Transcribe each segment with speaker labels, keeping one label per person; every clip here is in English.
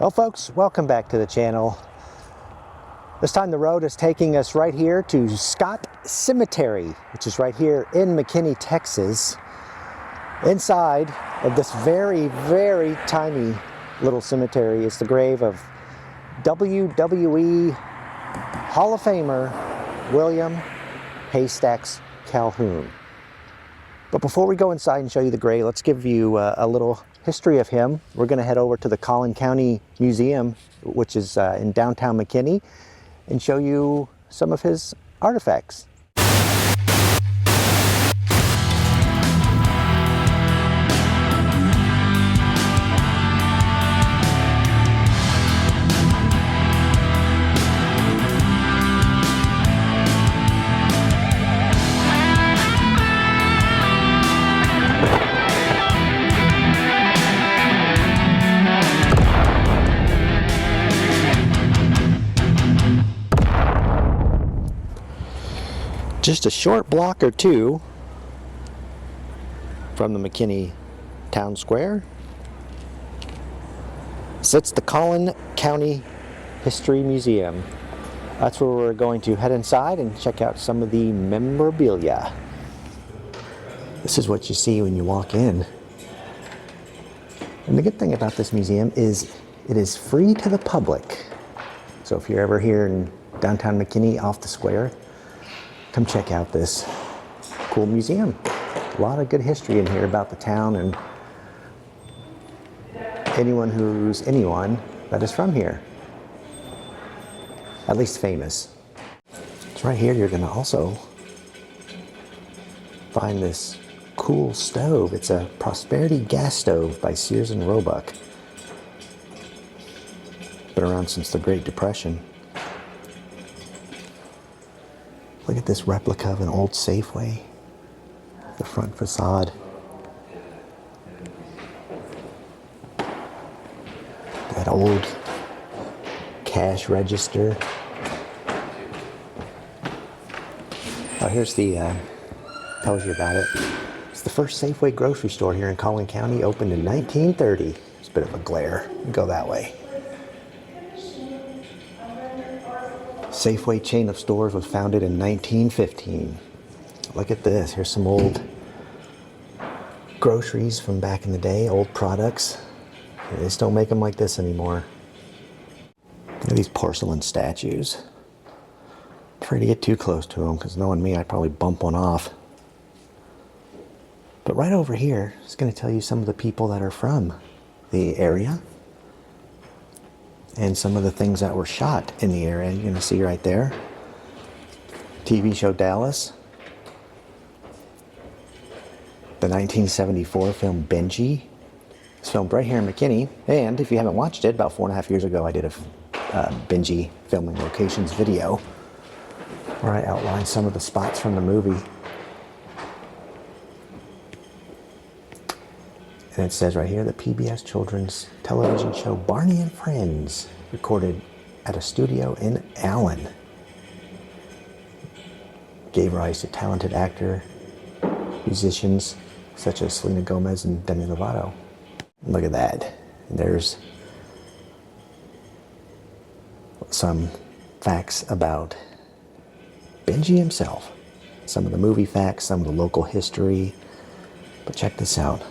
Speaker 1: Well folks, welcome back to the channel. This time the road is taking us right here to Scott Cemetery, which is right here in McKinney, Texas. Inside of this very, very tiny little cemetery is the grave of WWE Hall of Famer William Haystacks Calhoun. But before we go inside and show you the grave, let's give you a little history of him. We're going to head over to the Collin County Museum, which is in downtown McKinney, and show you some of his artifacts. Just a short block or two from the McKinney Town Square sits the Collin County History Museum. That's where we're going to head inside and check out some of the memorabilia. This is what you see when you walk in. And the good thing about this museum is it is free to the public. So if you're ever here in downtown McKinney off the square, come check out this cool museum. A lot of good history in here about the town and anyone that is from here. At least famous. So right here you're going to also find this cool stove. It's a Prosperity gas stove by Sears and Roebuck. Been around since the Great Depression. Look at this replica of an old Safeway, the front facade. That old cash register. Oh, here's the, tells you about it. It's the first Safeway grocery store here in Collin County, opened in 1930. It's a bit of a glare. Go that way. Safeway chain of stores was founded in 1915. Look at this. Here's some old groceries from back in the day, old products. They just don't make them like this anymore. Look at these porcelain statues. I'm afraid to get too close to them because knowing me, I'd probably bump one off. But right over here is going to tell you some of the people that are from the area. And some of the things that were shot in the area. You're going to see right there. TV show Dallas. The 1974 film Benji. It's filmed right here in McKinney. And if you haven't watched it, about 4.5 years ago I did a Benji filming locations video where I outlined some of the spots from the movie. And it says right here, the PBS children's television show Barney and Friends, recorded at a studio in Allen. Gave rise to talented musicians such as Selena Gomez and Demi Lovato. Look at that. There's some facts about Benji himself. Some of the movie facts, some of the local history. But check this out.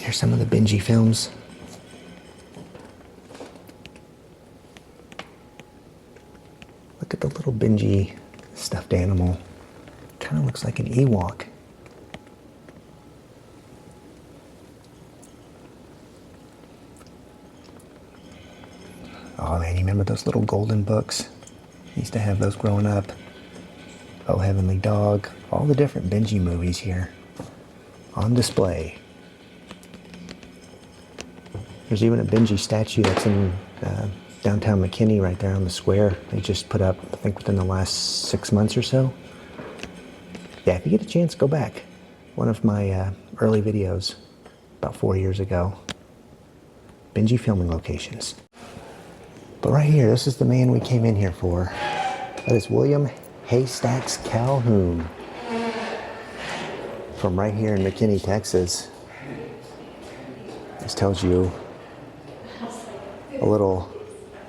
Speaker 1: Here's some of the Benji films. Look at the little Benji stuffed animal. Kind of looks like an Ewok. Oh man, you remember those little golden books? Used to have those growing up. Oh Heavenly Dog. All the different Benji movies here on display. There's even a Benji statue that's in downtown McKinney right there on the square. They just put up, I think within the last 6 months or so. Yeah, if you get a chance, go back. One of my early videos, about 4 years ago. Benji filming locations. But right here, this is the man we came in here for. That is William Haystacks Calhoun. From right here in McKinney, Texas. This tells you a little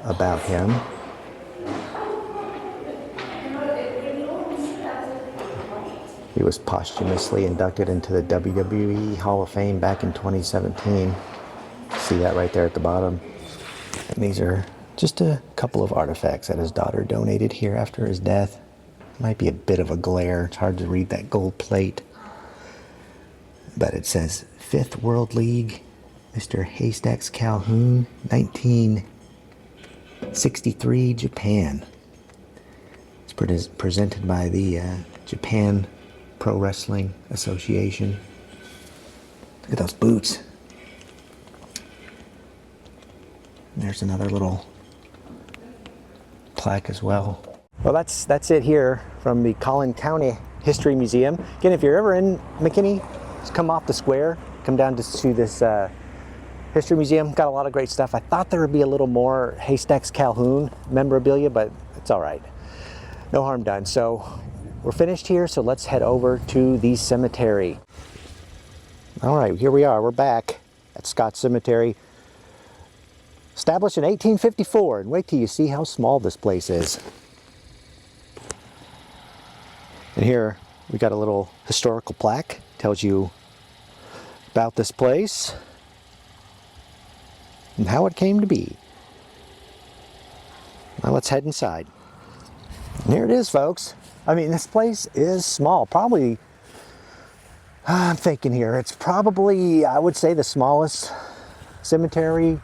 Speaker 1: about him. He was posthumously inducted into the WWE Hall of Fame back in 2017. See that right there at the bottom. And these are just a couple of artifacts that his daughter donated here after his death. Might be a bit of a glare. It's hard to read that gold plate. But it says 5th World League, Mr. Haystacks Calhoun, 1963, Japan. It's presented by the Japan Pro Wrestling Association. Look at those boots. And there's another little plaque as well. Well, that's it here from the Collin County History Museum. Again, if you're ever in McKinney, just come off the square, come down to this History Museum. Got a lot of great stuff. I thought there would be a little more Haystacks Calhoun memorabilia, but it's all right. No harm done. So we're finished here, so let's head over to the cemetery. All right, here we are. We're back at Scott Cemetery. Established in 1854, and wait till you see how small this place is. And here we got a little historical plaque, tells you about this place and how it came to be. Now let's head inside. And here it is, folks. I mean, this place is small. Probably, I'm thinking here, it's probably, I would say, the smallest cemetery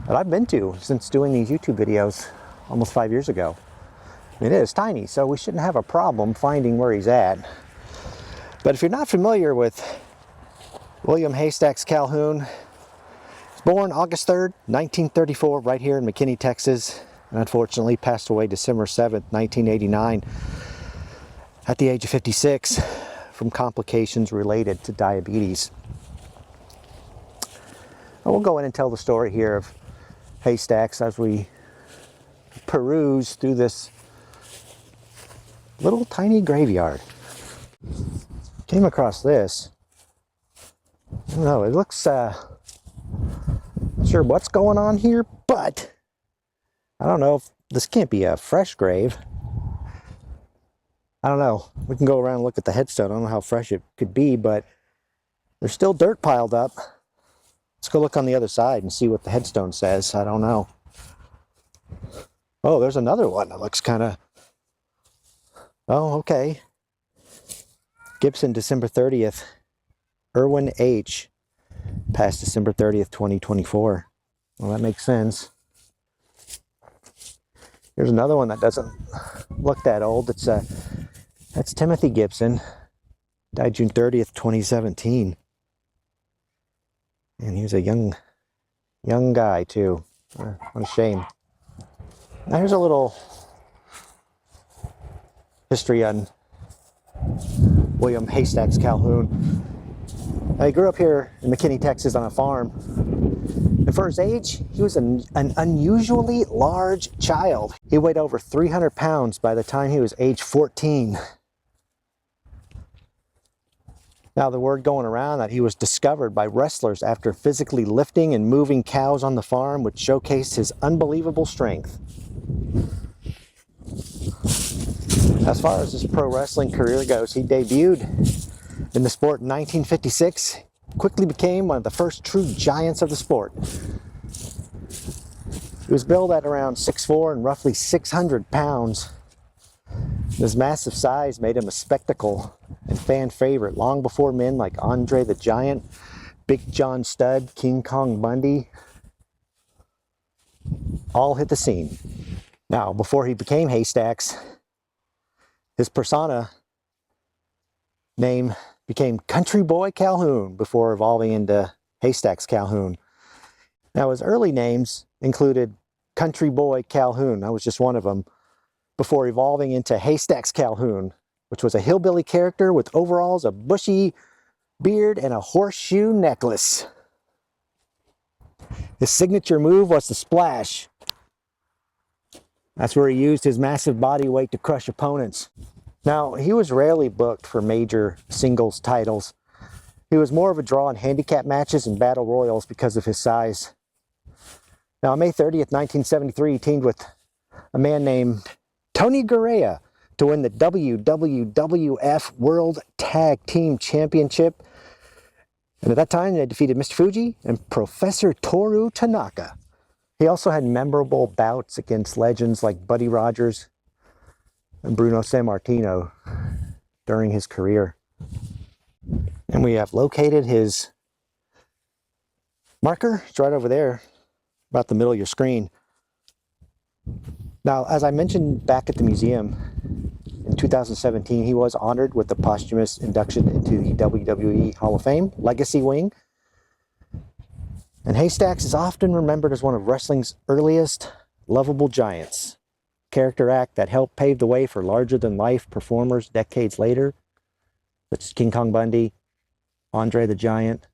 Speaker 1: that I've been to since doing these YouTube videos almost 5 years ago. It is tiny, so we shouldn't have a problem finding where he's at. But if you're not familiar with William Haystacks Calhoun, he was born August 3rd, 1934, right here in McKinney, Texas, and unfortunately passed away December 7th, 1989, at the age of 56 from complications related to diabetes. And we'll go in and tell the story here of Haystacks as we peruse through this little tiny graveyard. Came across this. I don't know, it looks not sure what's going on here, but I don't know if this can't be a fresh grave. I don't know. We can go around and look at the headstone. I don't know how fresh it could be, but there's still dirt piled up. Let's go look on the other side and see what the headstone says. I don't know. Oh, there's another one that looks kind of... Oh, okay. Gibson, December 30th. Irwin H. Passed December 30th, 2024. Well, that makes sense. Here's another one that doesn't look that old. That's Timothy Gibson. Died June 30th, 2017. And he was a young guy, too. What a shame. Now here's a little history on William Haystacks Calhoun. He grew up here in McKinney, Texas on a farm. And for his age, he was an unusually large child. He weighed over 300 pounds by the time he was age 14. Now the word going around that he was discovered by wrestlers after physically lifting and moving cows on the farm, which showcased his unbelievable strength. As far as his pro wrestling career goes, he debuted in the sport in 1956, quickly became one of the first true giants of the sport. He was billed at around 6'4" and roughly 600 pounds. His massive size made him a spectacle and fan favorite long before men like Andre the Giant, Big John Studd, King Kong Bundy all hit the scene. Now, before he became Haystacks, his persona name became Country Boy Calhoun before evolving into Haystacks Calhoun. Now, his early names included Country Boy Calhoun, that was just one of them, before evolving into Haystacks Calhoun, which was a hillbilly character with overalls, a bushy beard, and a horseshoe necklace. His signature move was the splash. That's where he used his massive body weight to crush opponents. Now, he was rarely booked for major singles titles. He was more of a draw in handicap matches and battle royals because of his size. Now, on May 30th, 1973, he teamed with a man named Tony Garea to win the WWF World Tag Team Championship. And at that time, they defeated Mr. Fuji and Professor Toru Tanaka. He also had memorable bouts against legends like Buddy Rogers and Bruno Sammartino during his career. And we have located his marker. It's right over there, about the middle of your screen. Now, as I mentioned back at the museum, in 2017, he was honored with the posthumous induction into the WWE Hall of Fame Legacy Wing. And Haystacks is often remembered as one of wrestling's earliest lovable giants. Character act that helped pave the way for larger-than-life performers decades later, such as King Kong Bundy, Andre the Giant,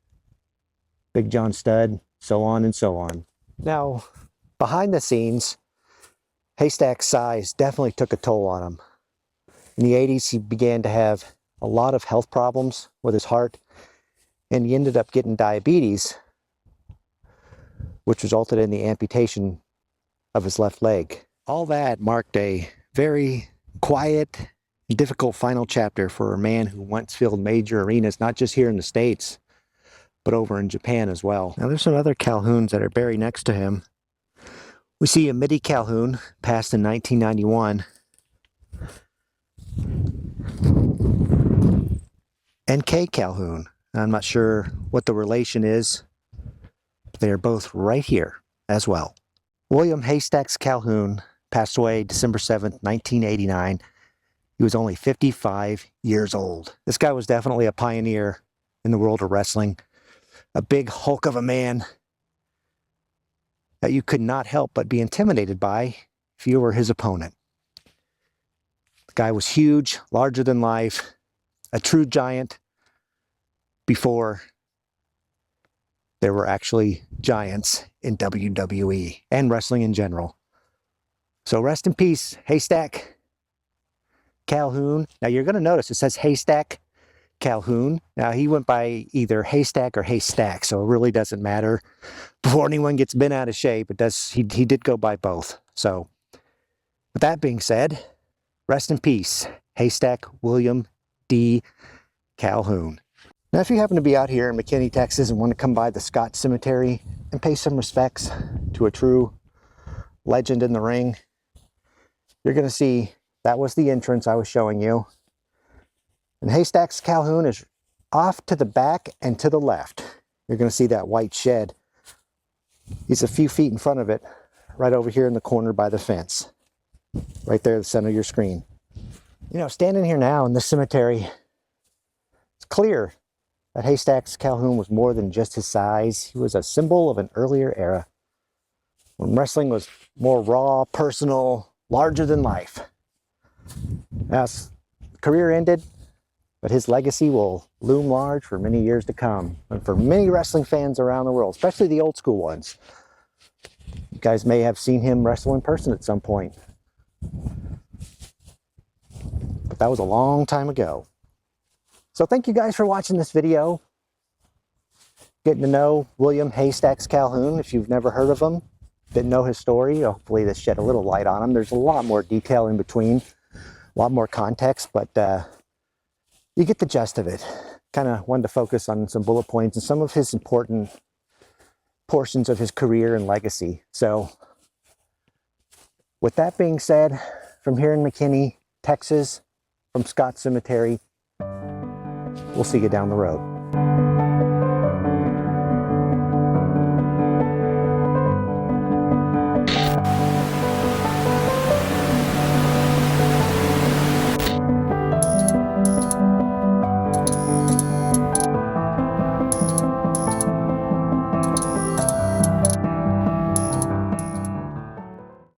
Speaker 1: Big John Studd, so on and so on. Now, behind the scenes, Haystacks' size definitely took a toll on him. In the 80s, he began to have a lot of health problems with his heart, and he ended up getting diabetes, which resulted in the amputation of his left leg. All that marked a very quiet, difficult final chapter for a man who once filled major arenas, not just here in the States, but over in Japan as well. Now, there's some other Calhouns that are buried next to him. We see a Mitty Calhoun, passed in 1991. And Kay Calhoun. I'm not sure what the relation is. They are both right here as well. William Haystacks Calhoun passed away December 7th, 1989. He was only 55 years old. This guy was definitely a pioneer in the world of wrestling. A big hulk of a man that you could not help but be intimidated by if you were his opponent. The guy was huge, larger than life, a true giant before there were actually giants in WWE and wrestling in general. So rest in peace, Haystack Calhoun. Now you're going to notice it says Haystack Calhoun. Now he went by either Haystack or Haystack, so it really doesn't matter. Before anyone gets bent out of shape, it does. He did go by both. So with that being said, rest in peace, Haystack William D. Calhoun. Now, if you happen to be out here in McKinney, Texas, and want to come by the Scott Cemetery and pay some respects to a true legend in the ring, you're going to see that was the entrance I was showing you. And Haystacks Calhoun is off to the back and to the left. You're going to see that white shed. He's a few feet in front of it, right over here in the corner by the fence. Right there at the center of your screen. You know, standing here now in this cemetery, it's clear that Haystacks Calhoun was more than just his size. He was a symbol of an earlier era, when wrestling was more raw, personal, larger than life. Now, his career ended, but his legacy will loom large for many years to come, and for many wrestling fans around the world, especially the old school ones. You guys may have seen him wrestle in person at some point, but that was a long time ago. So thank you guys for watching this video, getting to know William Haystacks Calhoun. If you've never heard of him, didn't know his story, hopefully this shed a little light on him. There's a lot more detail in between, a lot more context, but you get the gist of it. Kind of wanted to focus on some bullet points and some of his important portions of his career and legacy. So with that being said, from here in McKinney, Texas, from Scott Cemetery, we'll see you down the road.